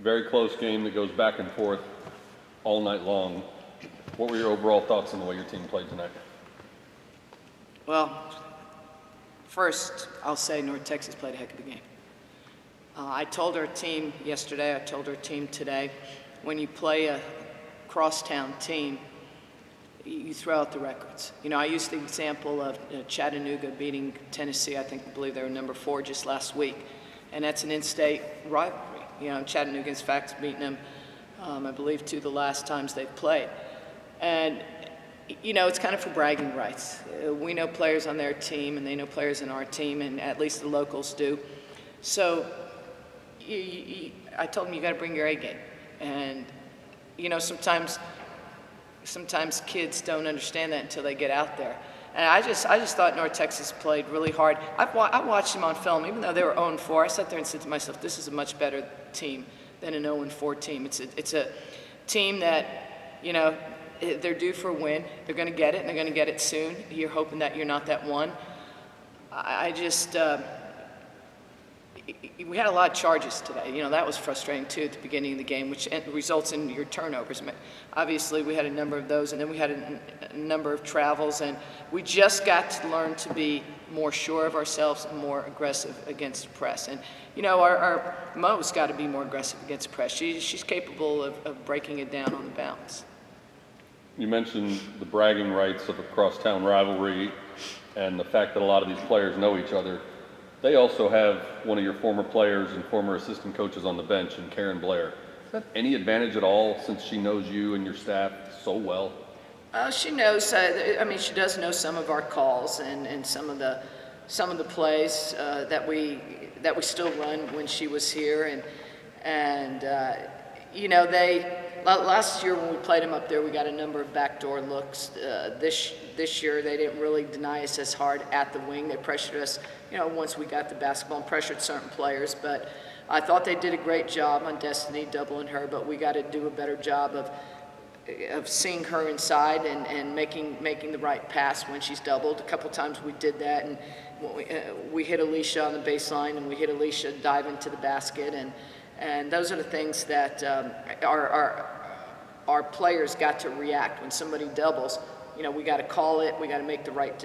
Very close game that goes back and forth all night long. What were your overall thoughts on the way your team played tonight? Well, first, I'll say North Texas played a heck of a game. I told our team yesterday, I told our team today, when you play a crosstown team, you throw out the records. You know, I used the example of Chattanooga beating Tennessee. I believe they were number 4 just last week. And that's an in-state rivalry. You know, Chattanooga, in fact, has beaten them, I believe, 2 of the last times they've played. And, you know, it's kind of for bragging rights. We know players on their team, and they know players in our team, and at least the locals do. So I told them, you got to bring your A game. And, you know, sometimes kids don't understand that until they get out there. And I just thought North Texas played really hard. I watched them on film, even though they were 0-4. I sat there and said to myself, this is a much better team than an 0-4 team. It's a team that, you know, they're due for a win. They're going to get it, and they're going to get it soon. You're hoping that you're not that one. We had a lot of charges today. You know, that was frustrating, too, at the beginning of the game, which results in your turnovers. Obviously, we had a number of those, and then we had a number of travels, and we just got to learn to be more sure of ourselves and more aggressive against the press. And, you know, our Mo's got to be more aggressive against the press. She's capable of breaking it down on the bounce. You mentioned the bragging rights of a crosstown rivalry and the fact that a lot of these players know each other. They also have one of your former players and former assistant coaches on the bench, in Karen Blair. Is that any advantage at all, since she knows you and your staff so well? She knows. I mean, she does know some of our calls and some of the plays that we still run when she was here. And you know, last year when we played them up there, we got a number of backdoor looks. This year, they didn't really deny us as hard at the wing. They pressured us, you know, once we got the basketball and pressured certain players. But I thought they did a great job on Destiny doubling her, but we got to do a better job of seeing her inside and making the right pass when she's doubled. A couple times we did that, and we hit Alicia on the baseline, and we hit Alicia dive into the basket, and those are the things that our players got to react when somebody doubles. You know, we got to call it, we got to make the right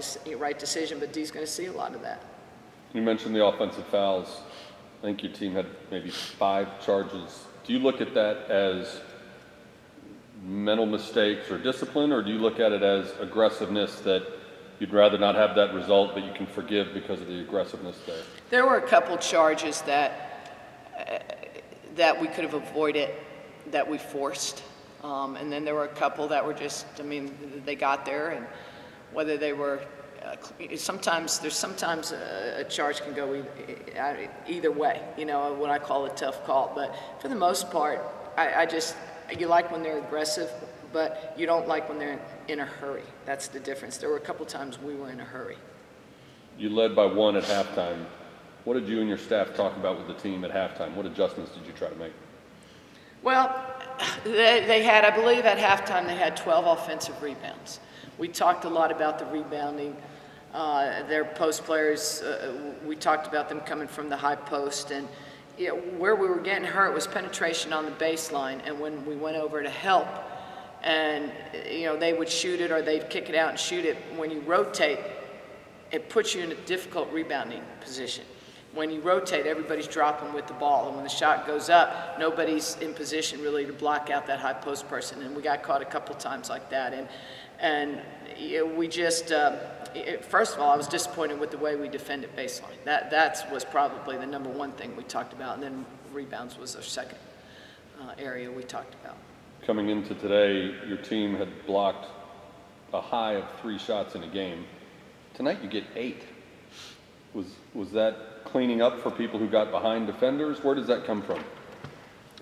decision, but Dee's going to see a lot of that. You mentioned the offensive fouls. I think your team had maybe 5 charges. Do you look at that as mental mistakes or discipline, or do you look at it as aggressiveness, that you'd rather not have that result, but you can forgive because of the aggressiveness there? There were a couple charges that we could have avoided, that we forced. And then there were a couple that were just, I mean, they got there, and whether they were, sometimes a charge can go either way, you know, what I call a tough call. But for the most part, you like when they're aggressive, but you don't like when they're in a hurry. That's the difference. There were a couple times we were in a hurry. You led by 1 at halftime. What did you and your staff talk about with the team at halftime? What adjustments did you try to make? Well, they had, I believe at halftime, they had 12 offensive rebounds. We talked a lot about the rebounding. Their post players, we talked about them coming from the high post. And you know, where we were getting hurt was penetration on the baseline. And when we went over to help, and you know, they would shoot it or they'd kick it out and shoot it, when you rotate, it puts you in a difficult rebounding position. When you rotate, everybody's dropping with the ball, and when the shot goes up, nobody's in position really to block out that high post person, and we got caught a couple times like that. And you know, we just, first of all, I was disappointed with the way we defended baseline. That was probably the number 1 thing we talked about, and then rebounds was our second area we talked about. Coming into today, your team had blocked a high of 3 shots in a game. Tonight you get 8. Was that cleaning up for people who got behind defenders? Where does that come from?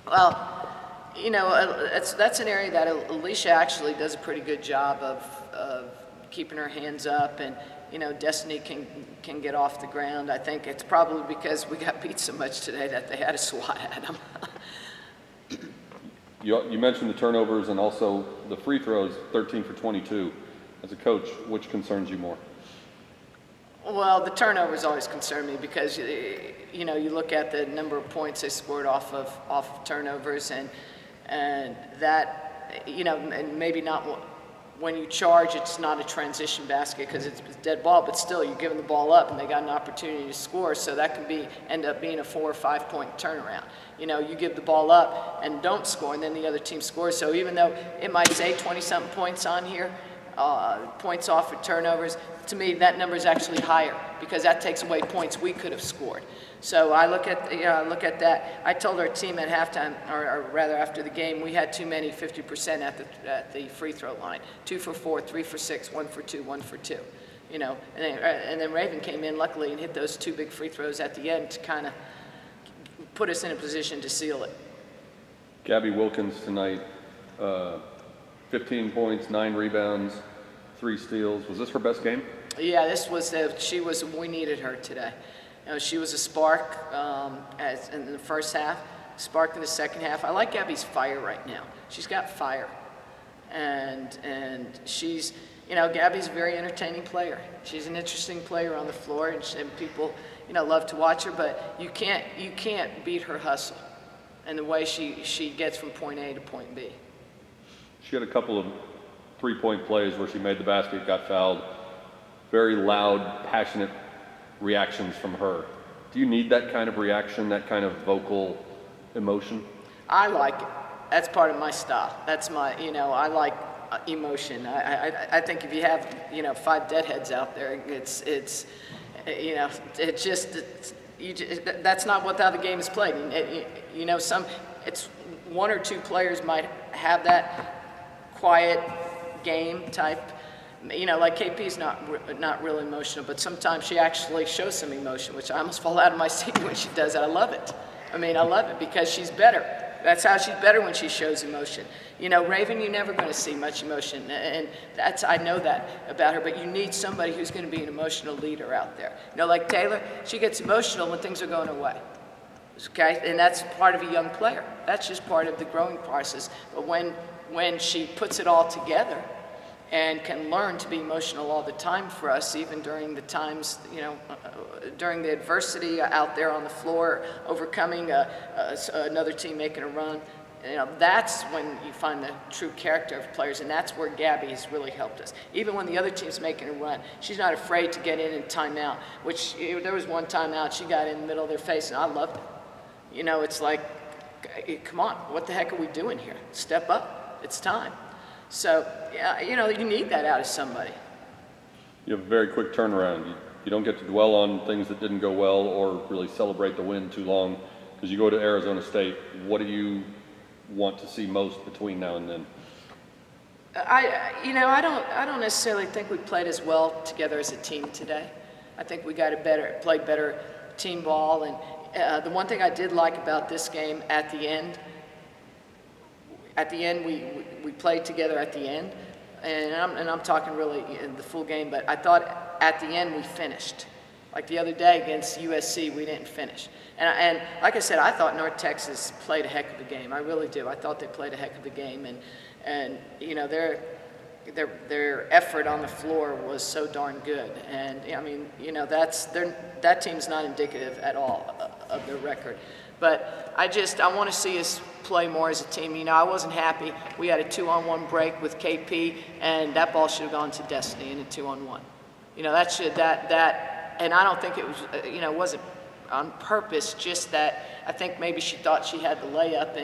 Well, you know, that's an area that Alicia actually does a pretty good job of keeping her hands up, and you know, Destiny can get off the ground. I think it's probably because we got beat so much today that they had a swat at them. You mentioned the turnovers and also the free throws, 13 for 22. As a coach, which concerns you more? Well, the turnovers always concern me because, you know, you look at the number of points they scored off of turnovers, and that, you know, and maybe not when you charge, it's not a transition basket because it's dead ball, but still you're giving the ball up and they got an opportunity to score, so that can end up being a 4 or 5 point turnaround. You know, you give the ball up and don't score, and then the other team scores. So even though it might say 20-something points on here, points off of turnovers, to me that number is actually higher because that takes away points we could have scored. So I look at that. I told our team at halftime, or rather after the game, we had too many 50% at the free throw line. 2 for 4, 3 for 6, 1 for 2, 1 for 2. You know, and then Raven came in luckily and hit those 2 big free throws at the end to kind of put us in a position to seal it. Gabby Wilkins tonight, 15 points, 9 rebounds, 3 steals. Was this her best game? Yeah, we needed her today. You know, she was a spark in the first half, spark in the second half. I like Gabby's fire right now. She's got fire. And she's, you know, Gabby's a very entertaining player. She's an interesting player on the floor, and people, you know, love to watch her, but you can't beat her hustle and the way she gets from point A to point B. She had a couple of 3-point plays where she made the basket, got fouled. Very loud, passionate reactions from her. Do you need that kind of reaction, that kind of vocal emotion? I like it. That's part of my style. That's my, you know, I like emotion. I think if you have, you know, 5 deadheads out there, it's you know, that's not what how the game is played. You know, it's 1 or 2 players might have that quiet game type. You know, like KP's not real emotional, but sometimes she actually shows some emotion, which I almost fall out of my seat when she does it. I love it. I mean, I love it because she's better. That's how she's better, when she shows emotion. You know, Raven, you're never going to see much emotion, and I know that about her, but you need somebody who's going to be an emotional leader out there. You know, like Taylor, she gets emotional when things are going her way. Okay, and that's part of a young player. That's just part of the growing process. But when she puts it all together and can learn to be emotional all the time for us, even during the times, you know, during the adversity out there on the floor, overcoming another team making a run, you know, that's when you find the true character of players, and that's where Gabby has really helped us. Even when the other team's making a run, she's not afraid to get in and timeout, which there was one timeout she got in the middle of their face, and I loved it. You know, it's like, come on, what the heck are we doing here? Step up, it's time. So, yeah, you know, you need that out of somebody. You have a very quick turnaround. You don't get to dwell on things that didn't go well or really celebrate the win too long, because you go to Arizona State. What do you want to see most between now and then? I don't necessarily think we played as well together as a team today. I think we got played better team ball, and the one thing I did like about this game at the end, we played together at the end, and I'm talking really in the full game, but I thought at the end we finished. Like the other day against USC, we didn't finish. And like I said, I thought North Texas played a heck of a game. I really do. I thought they played a heck of a game, and you know, their effort on the floor was so darn good. And I mean, you know, that team's not indicative at all of their record. But I want to see us play more as a team. You know, I wasn't happy. We had a 2-on-1 break with KP, and that ball should have gone to Destiny in a 2-on-1. You know, and I don't think it was, you know, it wasn't on purpose, just that I think maybe she thought she had the layup,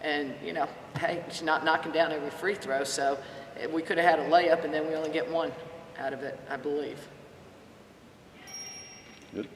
and you know, hey, she's not knocking down every free throw, so we could have had a layup, and then we only get 1 out of it, I believe. Good.